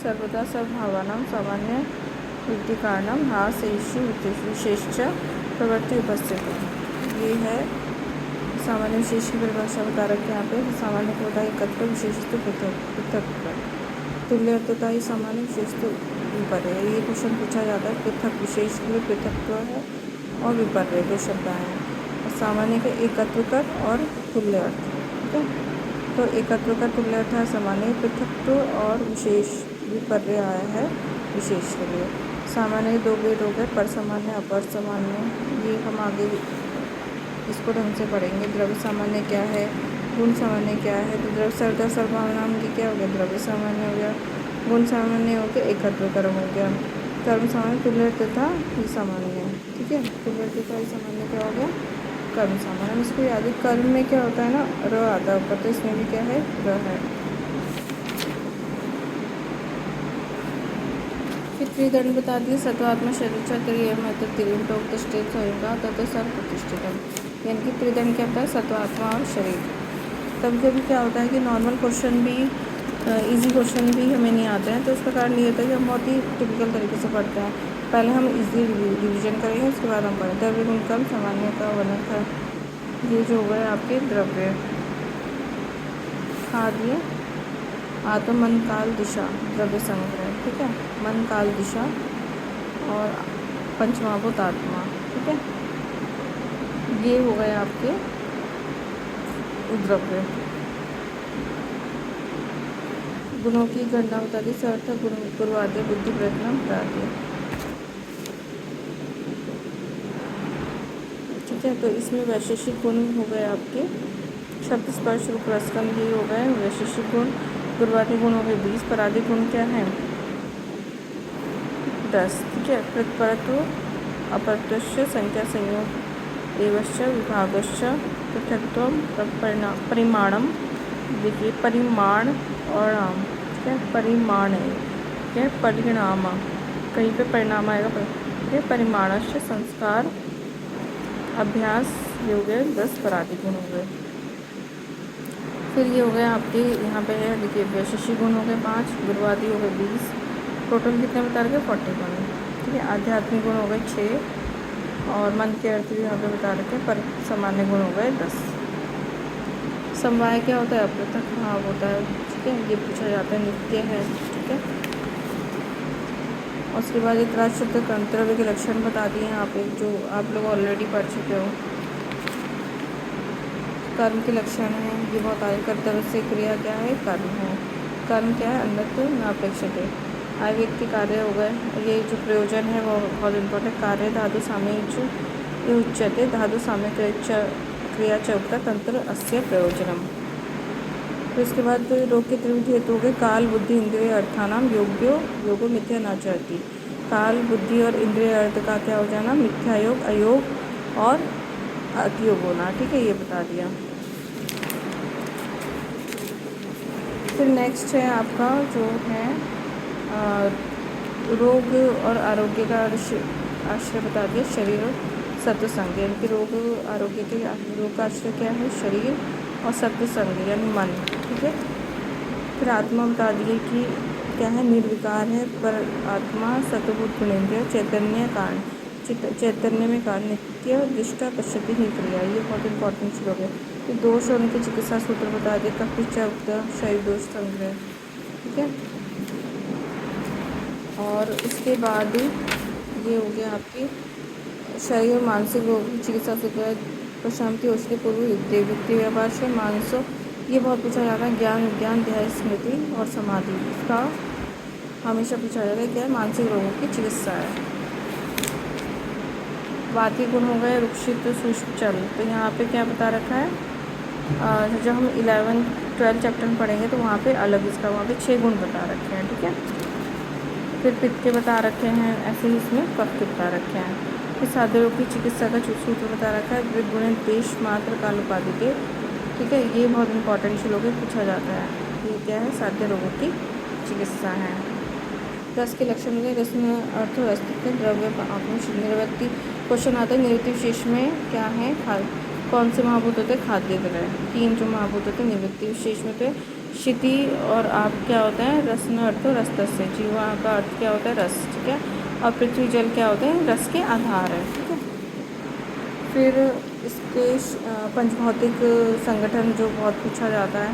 सर्वदा सर्वभावानां सामान्य वृत्ति कारणम ह्रास इशु विशेष प्रवृत्ति उपस्थित है। ये है सामान्य विशेष की परिभाषा बता रखी है यहाँ पे। सामान्य को होता है एकत्र, विशेष तो पृथक। तुल्य अर्थता ही सामान्य विशेष तो विपर्य है। ये क्वेश्चन पूछा जाता है, पृथक विशेष के लिए पृथकत्व है और विपर्य दो शब्द आए हैं। और सामान्य के एकत्र कर और तुल्य अर्थ, ठीक है। तो एकत्र का तुल्य अर्थ है सामान्य, पृथकत्व और विशेष विपर्य आया है विशेष के लिए। सामान्य के दो भेद हो गए, पर सामान्य अपर सामान्य। ये हम आगे इसको ढंग से पढ़ेंगे। द्रव्य सामान्य क्या है, गुण सामान्य क्या है। तो द्रव्य सर्वदा सर्वभावनाम की क्या हो गया, द्रव्य सामान्य हो गया। गुण सामान्य हो गया, एकत्र कर्म हो गया। कर्म सामान्य तुल्य तथा ही सामान्य है, ठीक है। तुल्य तथा ही सामान्य क्या हो गया, कर्म सामान्य। इसको याद है, कर्म में क्या होता है ना, र आता है ऊपर, तो इसमें भी क्या है, र है। फिर त्रिदंड बता दिए, सत्वात्मा शरीर त्रियम प्रतिष्ठित होगा तथा सर्व प्रतिष्ठितम। यानी कि त्रिदंड क्या होता है, सत्वात्मा और शरीर। कभी कभी क्या होता है कि नॉर्मल क्वेश्चन भी इजी क्वेश्चन भी हमें नहीं आते हैं, तो इसका कारण ये होता है कि हम बहुत ही टिपिकल तरीके से पढ़ते हैं। पहले हम इजी रिविजन करेंगे, उसके बाद हम पढ़ें। द्रव्य गुण कर्म सामान्य का वर्णन था। ये जो हो गए आपके द्रव्य। खाद्य आत्म मन काल दिशा द्रव्य संग्रह, ठीक है। मन काल दिशा और पंचमहाभूत आत्मा, ठीक है। ये हो गए आपके द्रव्य। गुणों की गणना बता दी, सर्थ गुण पूर्वाद्य बुद्धि प्रयत्न प्राद्य, ठीक है। तो इसमें वैशेषिक गुण हो गए आपके शब्द स्पर्श रूप रसगंध, ये हो गए वैशेषिक गुण। पूर्वादि गुण हो गए 20, परादि गुण क्या है 10, ठीक है। प्रत्परत्व अपरत्वस्य संख्या संयोग एवश्च विभागश्च पृथक्त्वम परिमाणम, देखिए परिमाण और नाम, ठीक है। परिमाण है, ठीक है। परिणाम कहीं पे परिणाम आएगा, ठीक है। परिमाणस्य संस्कार अभ्यास, ये हो गए 10 परादि गुण हो गए। फिर ये हो गए आपके यहाँ पे है, देखिए वैशेषिक गुण हो गए 5, गुरुवादी हो गए 20, टोटल कितने बता रखे 41, ठीक है। आध्यात्मिक गुण हो गए 6 और मन के अर्थ भी यहाँ पे बता रखे, पर सामान्य गुण हो गए 10। समवाय क्या होता है, अपृथक भाव होता है, ठीक है। ये पूछा जाता है, नित्य है, ठीक है। और उसके बाद एक राजशब्द कर्तव्य के लक्षण बता दिए यहाँ पे, जो आप लोग ऑलरेडी पढ़ चुके हो। कर्म के लक्षण है, ये बहुत आगे। कर्तव्य से क्रिया क्या है, कर्म है। कर्म क्या है, अन्यत्र नापेक्षते। आय व्यक्ति कार्य हो गए। ये जो प्रयोजन है वो बहुत इम्पोर्टेंट। कार्य धातु सामयिक ये उच्यते, धातु सामय क्रिया च उक्ता तंत्र अस्य प्रयोजनम। फिर इसके बाद रोग के त्रिविध हेतु हो गए, काल बुद्धि इंद्रिय अर्थानाम योगो मिथ्या न चाहती। काल बुद्धि और इंद्रिय अर्थ का क्या हो जाना, मिथ्या योग, अयोग और अतियोग होना, ठीक है। ये बता दिया। फिर नेक्स्ट है आपका जो है रोग और आरोग्य का आश्रय बता दिया, शरीर और सत्व संग। यानी कि रोग आरोग्य के रोग का आश्रय क्या है, शरीर और सत्व संग यानी मन, ठीक है। फिर आत्मा बता दिए कि क्या है, निर्विकार है, पर आत्मा सत्वभूत गुणेन्द्रिय चैतन्य कारण, चैतन्य में कारण, नित्य दृष्टा पश्यति ही क्रिया। ये बहुत इंपॉर्टेंट श्लोक है। फिर दोष और उनके चिकित्सा सूत्र बता दिए, कपिच शरीर दोष संग्रह, ठीक है। और उसके बाद ये हो गया आपकी शरीर और मानसिक रोग की चिकित्सा सूत्र, प्रशांति औषधि पूर्व युक्ति व्यापार से मानसो, ये बहुत पूछा जाता है। ज्ञान विज्ञान ध्यान स्मृति और समाधि, इसका हमेशा पूछा जाता है, क्या है, मानसिक रोगों की चिकित्सा है। बाकी गुण हो गए रुक्षित सूक्ष्म चल। तो यहाँ पे क्या बता रखा है, जब हम 11-12 चैप्टर में पढ़ेंगे तो वहाँ पे अलग इसका, वहाँ पे 6 गुण बता रखे हैं, ठीक है। फिर पित्त के बता रखे हैं, ऐसे ही इसमें कफ के बता रखे हैं। फिर साध्य रोग की चिकित्सा का सूत्र बता रखा है, विगुण देश मात्र काल उपाधि के, ठीक है। ये बहुत इंपॉर्टेंट श्लोक है, पूछा जाता है। ये क्या है, साध्य रोगों की चिकित्सा है। रस के लक्षण हो गए, रस में अर्थ और अस्तित्व, द्रव्य आत्म निवृत्ति। क्वेश्चन आता है निवृत्ति विशेष में क्या है, कौन से महाभूत होते हैं, खाद्य द्रव्य। 3 जो महाभूत होते हैं निवृत्ति विशेष में, तो क्षिति और आप क्या होता है, रस न अर्थो रसतस्य, जीवा का अर्थ क्या होता है, रस, ठीक है। और पृथ्वी जल क्या होते हैं, रस के आधार है, ठीक है। फिर इसके पंचभौतिक संगठन जो बहुत पूछा जाता है।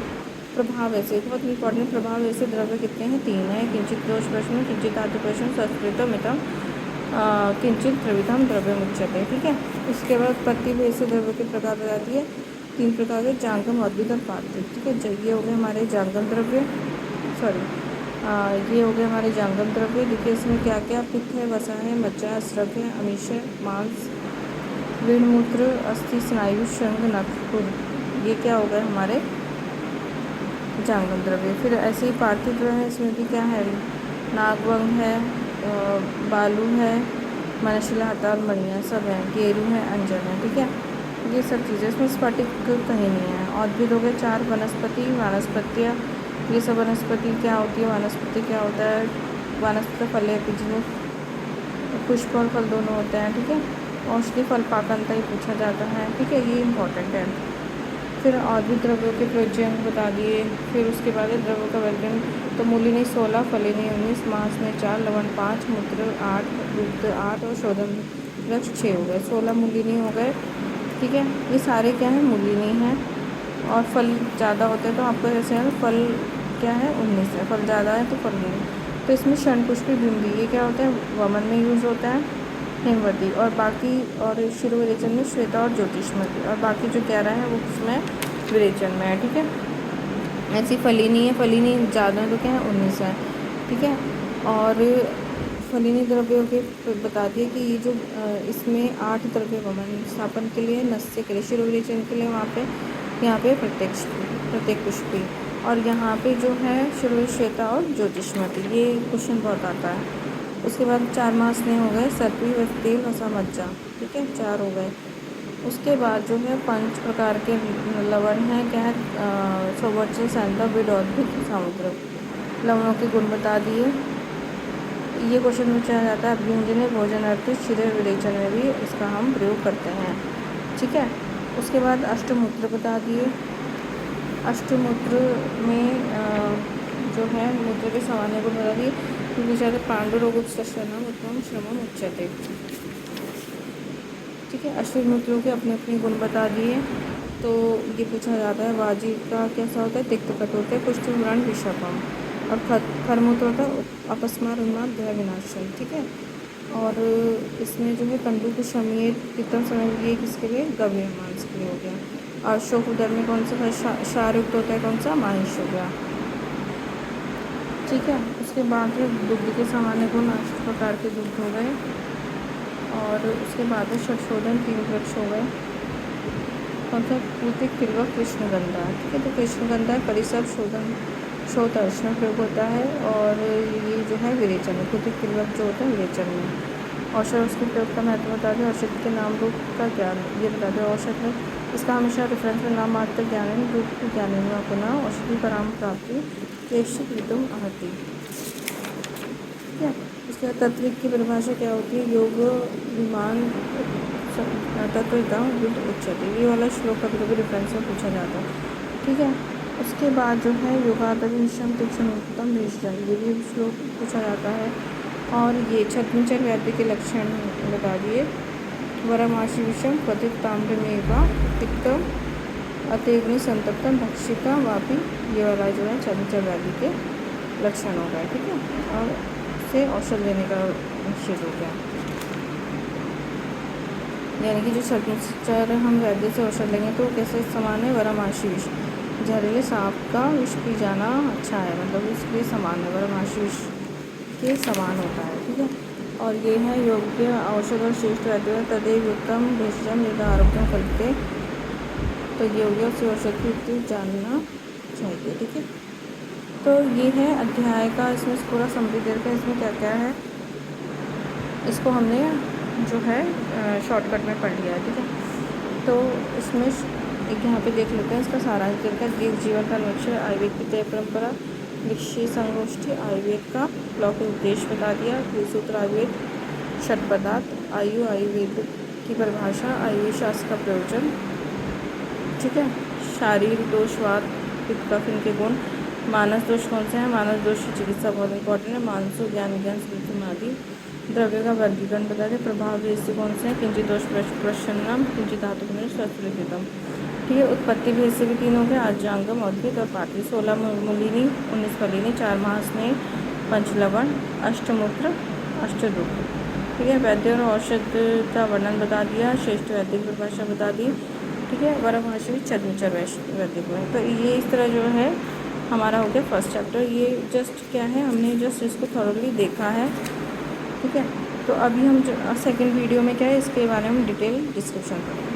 प्रभाव ऐसे बहुत इंपॉर्टेंट, प्रभाव ऐसे द्रव्य कितने हैं, 3 है। किंचित दोष प्रश्न, किंचित धातु प्रश्न, संस्कृतम मितम, किंचित त्रिविधम द्रव्य मुच्यते, ठीक है। उसके बाद उत्पत्ति भी ऐसे द्रव्य के प्रकार बताती है, 3 प्रकार के, जांगम, अद्वितम, पार्थिव, ठीक है। ये हो गए हमारे जांगम द्रव्य, सॉरी ये हो गए हमारे जांगम द्रव्य। देखिए इसमें क्या क्या, पित्त है, वसा है, मज्जा, स्रव है, अमीश है, मांस, वीणमूत्र, अस्थि, स्नायु, शंग, नखपुर, ये क्या हो गए हमारे जांगम द्रव्य। फिर ऐसे ही पार्थिव द्रव्य है, इसमें भी क्या है, नागवंग है, बालू है, मनशिला, हताल, मणियाँ सब हैं, गेरू है, अंजन है, ठीक है। ये सब चीज़ें, इसमें स्फटिक कहीं नहीं है। औद्भिद हो गए 4, वनस्पति, वानस्पत्य, ये सब वनस्पति क्या होती है, वानस्पति क्या होता है, वानस्पति फल है, बीज, पुष्प और फल दोनों होते हैं, ठीक है। औषधि फल पाकंता ही पूछा जाता है, ठीक है, ये इंपॉर्टेंट है। फिर औद्भिद द्रव्यों के प्रयोजन बता दिए। फिर उसके बाद द्रव्यों का वर्गन, तो मूलिनी 16, फलिनी 19, मांस में 4, लवण 5, मूत्र 8, दुग्ध 8 और शोधन वृक्ष 6 हो गए। 16 मूलिनी हो गए, ठीक है। ये सारे क्या है, मूलिनी हैं। और फल ज़्यादा होते हैं तो आपको ऐसे है, फल क्या है, 19 है, फल ज़्यादा है तो फल नहीं। तो इसमें षणपुष्पी बिंदी, ये क्या होता है, वमन में यूज़ होता है, हेमवती, और बाकी, और शिरो विरेचन में श्वेता और ज्योतिष्मती, और बाकी जो 11 है वो उसमें विरेचन में है, ठीक है। ऐसी फलिनी है, फलिनी ज़्यादा तो क्या है, 19 है, ठीक है। और फलिनी द्रव्यों के बता दिए कि ये जो इसमें 8 द्रव्य वमन स्थापन के लिए, नस्य के लिए, शिरो विरेचन के लिए वहाँ पे, यहाँ पे प्रत्येक पुष्पी, और यहाँ पे जो है शिरो, श्वेता और ज्योतिष्मती, ये क्वेश्चन बहुत आता है। उसके बाद 4 मास में हो गए, सर्पी, तेल, वसा, मज्जा, ठीक है, 4 हो गए। उसके बाद जो है 5 प्रकार के लवण हैं, क्या है, सोवर्चल, सैंधा, विड, औद्भिद, समुद्र, लवणों के गुण बता दिए। ये क्वेश्चन पूछा जाता है, अभ्यंजन, भोजन अर्थ, क्षीर विरेचन में भी इसका हम प्रयोग करते हैं, ठीक है। उसके बाद अष्टमूत्र बता दिए। अष्टमूत्र में जो है मूत्र के सामान्य गुण बता दिए। पूछा जाता है, पांडुरोग उत्तम श्रमम उच्यते, ठीक है। अष्टमूत्रों के अपने अपने गुण बता दिए। तो ये पूछा जाता है, वाजी का कैसा होता है, तिक्त, कट होता है, कुष्ठ, व्रण, विषापम, और खरमूत्र होता है अपस्मार, उन्माद, भय, विनाशन, ठीक है। और इसमें जो है कंडूक, शमीर, पित्तम, समय, ये किसके लिए, गव्य मांस के लिए हो गया। और शोक उदर में कौन सा शारुक्त होता है, कौन सा, माहिष हो गया, ठीक है। उसके बाद फिर दुग्ध के सामान्य गुण, 8 प्रकार के दुग्ध हो गए। और उसके बाद है षट्शोधन, 3 वृक्ष हो गए, कौन सा, पूतिक, तिलवक, कृष्णगंधा, ठीक है। तो कृष्णगंधा परिसर, शोधन, शोध अर्चना प्रयोग होता है, और ये जो है विरेचन है। पूतिक, तिलवक जो होता है विरेचन में। औषध, उसके प्रयोग का महत्व बता दें। औषध के नाम रूप का ज्ञान, ये बता दें। औषध में इसका हमेशा रेफरेंस में नाम मात्र ज्ञान है, रूप ज्ञान है, पुनः औषधि पराम प्राप्ति, केशिक विदुम आहति, ठीक है। उसके बाद तत्विक की परिभाषा क्या होती है, योग विमान तत्वता विद उच्यते, ये वाला श्लोक कभी कभी रेफरेंस में पूछा जाता है, ठीक है। उसके बाद जो है योगादि निशम तीक्ष्ण उत्तम निश्चय, ये भी श्लोक पूछा जाता है। और ये छद्मचर व्याधि के लक्षण बता दिए। वरमाशी विषम क्वथित ताम्रमेवा तिक्तम अतिग्नि संतप्तम भक्षिता वापी, ये वाला जो है छद्मचर व्याधि के लक्षण हो गए, ठीक है। और से औषध लेने का निश्चित हो गया, यानी कि जो छद्मचर हम वैद्य से औषध लेंगे तो कैसे समान है, वरमाशी विष, जहरीले सांप का विष पी जाना अच्छा है, मतलब इसके समान है, वरमाशी विष के समान होता है, ठीक है। और ये है योग्य औषध और श्रेष्ठ वैद्य, तदेव उत्तम भेषजम यदा आरोग्य फलते, तो योग्य से औषध की युक्ति जानना चाहिए, ठीक है। तो ये है अध्याय का, इसमें पूरा समरी दे रखा है, इसमें क्या क्या है इसको हमने जो है शॉर्टकट में पढ़ लिया है, ठीक है। तो इसमें एक यहाँ पे देख लेते हैं, इसका सारांश दे रखा है। जीवन का लक्ष्य, आयुर्वेद की तय परंपरा, विषय संगोष्ठी, आयुर्वेद का लौकिक उद्देश्य बता दिया, सूत्र आयुर्वेद, षट पदार्थ, आयुर्वेद की परिभाषा, आयुर्वेद शास्त्र का प्रयोजन, ठीक है। शारीरिक दोष, वात, पित्त, कफ, इनके गुण, मानस दोष कौन से हैं? मानस दोष की चिकित्सा बहुत इंपॉर्टेंट है। मानसो ज्ञान विज्ञान स्मृति आदि। द्रव्य का वर्गीकरण बता दें। प्रभाव भेद कौन से हैं? किंचित दोष प्रसन्नम, किंचित धातु स्वस्थ। ठीक है। उत्पत्ति भेद से भी 3 हो गए, आज्यांगम, उद्भिद और पाटली। 16 मूलिनी, 19 फलिनी, 4 महास्नेह, 5 लवण, 8 मूत्र, 8 दुग्ध। ठीक है। वैद्य और औषध का वर्णन बता दिया, श्रेष्ठ वैदिक परिभाषा बता दी। ठीक है। वरभाषी छद्मचर वैदिक में। तो ये इस तरह जो है हमारा हो गया फर्स्ट चैप्टर। ये जस्ट क्या है, हमने जस्ट इसको थॉरोली देखा है। ठीक है। तो अभी हम सेकंड वीडियो में क्या है इसके बारे में डिटेल डिस्कशन करेंगे।